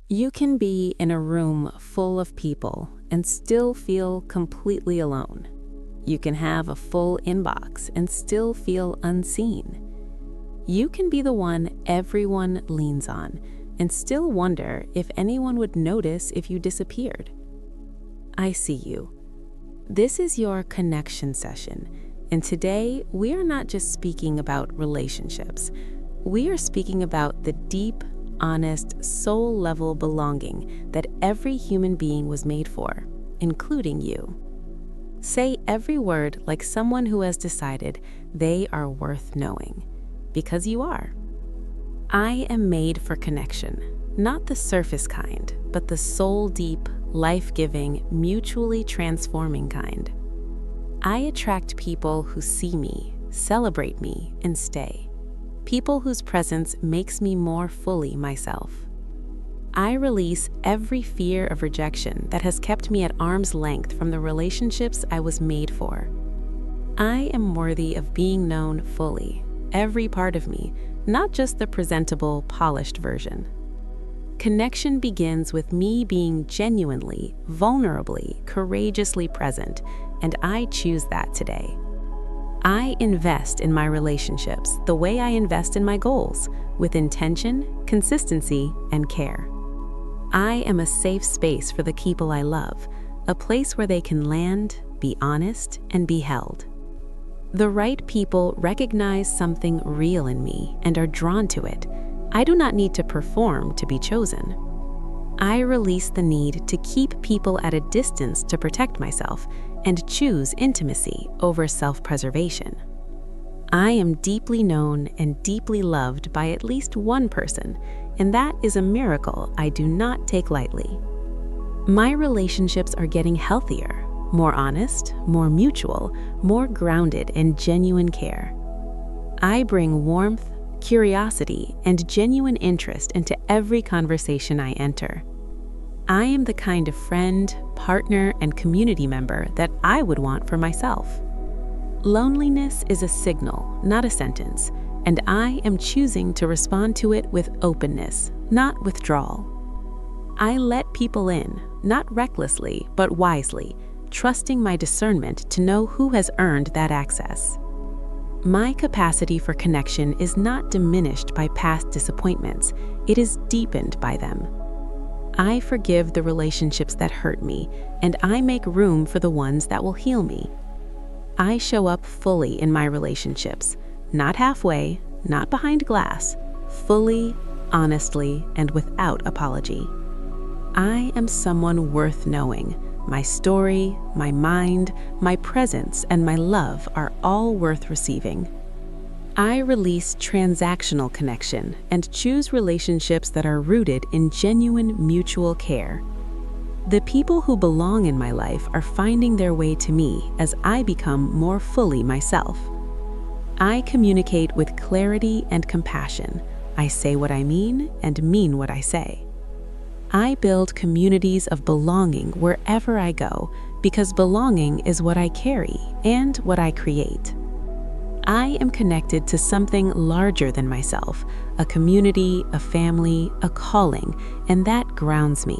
You can be in a room full of people and still feel completely alone. You can have a full inbox and still feel unseen. You can be the one everyone leans on and still wonder if anyone would notice if you disappeared. I see you. This is your connection session, and today we are not just speaking about relationships. We are speaking about the deep, honest, soul-level belonging that every human being was made for, including you. Say every word like someone who has decided they are worth knowing, because you are. I am made for connection, not the surface kind, but the soul-deep, life-giving, mutually transforming kind. I attract people who see me, celebrate me, and stay. People whose presence makes me more fully myself. I release every fear of rejection that has kept me at arm's length from the relationships I was made for. I am worthy of being known fully, every part of me, not just the presentable, polished version. Connection begins with me being genuinely, vulnerably, courageously present, and I choose that today. I invest in my relationships the way I invest in my goals, with intention, consistency, and care. I am a safe space for the people I love, a place where they can land, be honest, and be held. The right people recognize something real in me and are drawn to it. I do not need to perform to be chosen. I release the need to keep people at a distance to protect myself and choose intimacy over self-preservation. I am deeply known and deeply loved by at least one person, and that is a miracle I do not take lightly. My relationships are getting healthier, more honest, more mutual, more grounded in genuine care. I bring warmth, curiosity, and genuine interest into every conversation I enter. I am the kind of friend, partner, and community member that I would want for myself. Loneliness is a signal, not a sentence, and I am choosing to respond to it with openness, not withdrawal. I let people in, not recklessly, but wisely, trusting my discernment to know who has earned that access. My capacity for connection is not diminished by past disappointments, it is deepened by them. I forgive the relationships that hurt me, and I make room for the ones that will heal me. I show up fully in my relationships, not halfway, not behind glass, fully, honestly, and without apology. I am someone worth knowing. My story, my mind, my presence, and my love are all worth receiving. I release transactional connection and choose relationships that are rooted in genuine mutual care. The people who belong in my life are finding their way to me as I become more fully myself. I communicate with clarity and compassion. I say what I mean and mean what I say. I build communities of belonging wherever I go because belonging is what I carry and what I create. I am connected to something larger than myself, a community, a family, a calling, and that grounds me.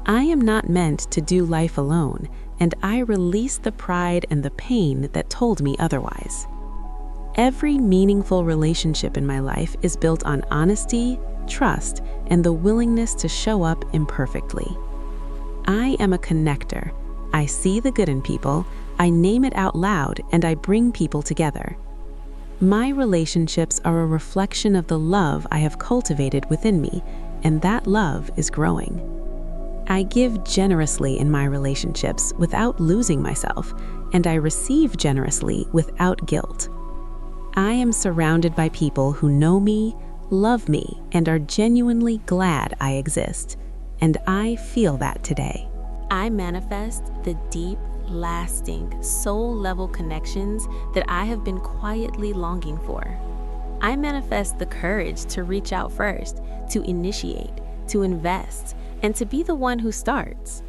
I am not meant to do life alone, and I release the pride and the pain that told me otherwise. Every meaningful relationship in my life is built on honesty, trust, and the willingness to show up imperfectly. I am a connector. I see the good in people, I name it out loud, and I bring people together. My relationships are a reflection of the love I have cultivated within me, and that love is growing. I give generously in my relationships without losing myself, and I receive generously without guilt. I am surrounded by people who know me, love me, and are genuinely glad I exist, and I feel that today. I manifest the deep, lasting, soul-level connections that I have been quietly longing for. I manifest the courage to reach out first, to initiate, to invest, and to be the one who starts.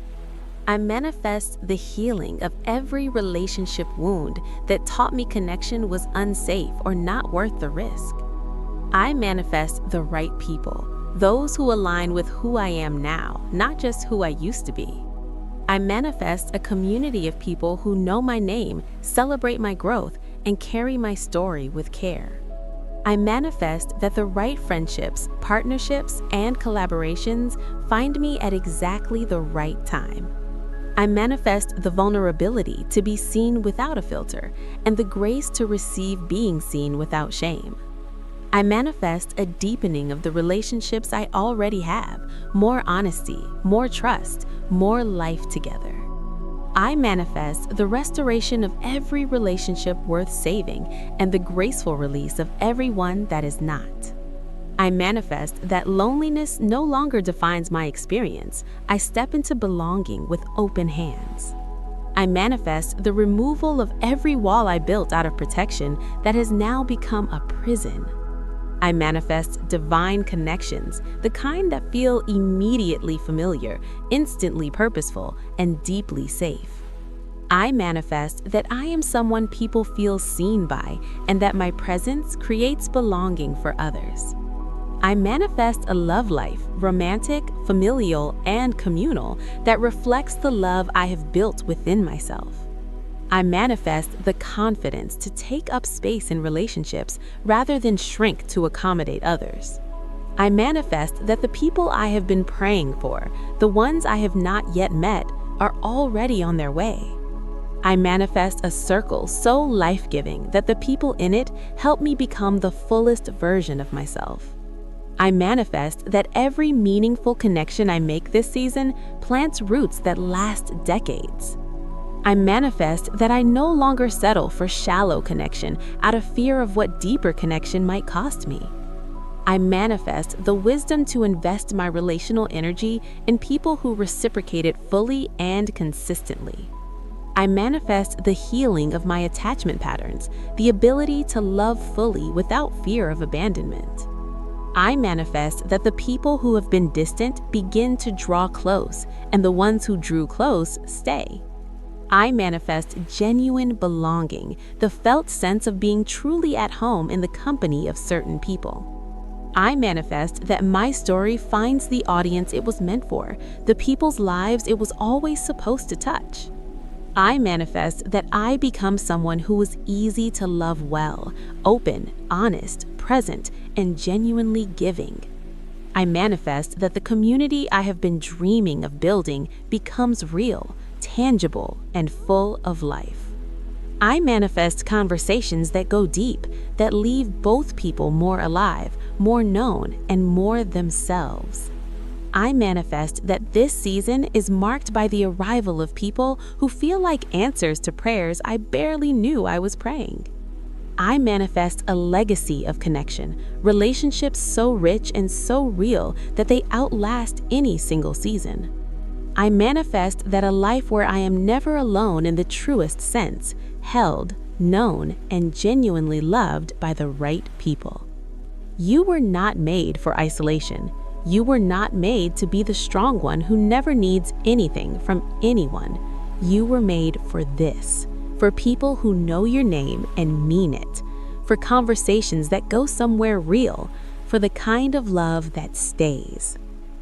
I manifest the healing of every relationship wound that taught me connection was unsafe or not worth the risk. I manifest the right people, those who align with who I am now, not just who I used to be. I manifest a community of people who know my name, celebrate my growth, and carry my story with care. I manifest that the right friendships, partnerships, and collaborations find me at exactly the right time. I manifest the vulnerability to be seen without a filter and the grace to receive being seen without shame. I manifest a deepening of the relationships I already have, more honesty, more trust, more life together. I manifest the restoration of every relationship worth saving and the graceful release of every one that is not. I manifest that loneliness no longer defines my experience. I step into belonging with open hands. I manifest the removal of every wall I built out of protection that has now become a prison. I manifest divine connections, the kind that feel immediately familiar, instantly purposeful, and deeply safe. I manifest that I am someone people feel seen by and that my presence creates belonging for others. I manifest a love life, romantic, familial, and communal, that reflects the love I have built within myself. I manifest the confidence to take up space in relationships rather than shrink to accommodate others. I manifest that the people I have been praying for, the ones I have not yet met, are already on their way. I manifest a circle so life-giving that the people in it help me become the fullest version of myself. I manifest that every meaningful connection I make this season plants roots that last decades. I manifest that I no longer settle for shallow connection out of fear of what deeper connection might cost me. I manifest the wisdom to invest my relational energy in people who reciprocate it fully and consistently. I manifest the healing of my attachment patterns, the ability to love fully without fear of abandonment. I manifest that the people who have been distant begin to draw close, and the ones who drew close stay. I manifest genuine belonging, the felt sense of being truly at home in the company of certain people. I manifest that my story finds the audience it was meant for, the people's lives it was always supposed to touch. I manifest that I become someone who is easy to love well, open, honest, present, and genuinely giving. I manifest that the community I have been dreaming of building becomes real, tangible, and full of life. I manifest conversations that go deep, that leave both people more alive, more known, and more themselves. I manifest that this season is marked by the arrival of people who feel like answers to prayers I barely knew I was praying. I manifest a legacy of connection, relationships so rich and so real that they outlast any single season. I manifest that a life where I am never alone in the truest sense, held, known, and genuinely loved by the right people. You were not made for isolation. You were not made to be the strong one who never needs anything from anyone. You were made for this, for people who know your name and mean it, for conversations that go somewhere real, for the kind of love that stays.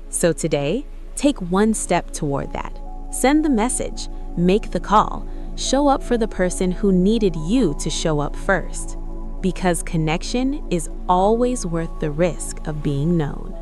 So today, take one step toward that. Send the message, make the call, show up for the person who needed you to show up first. Because connection is always worth the risk of being known.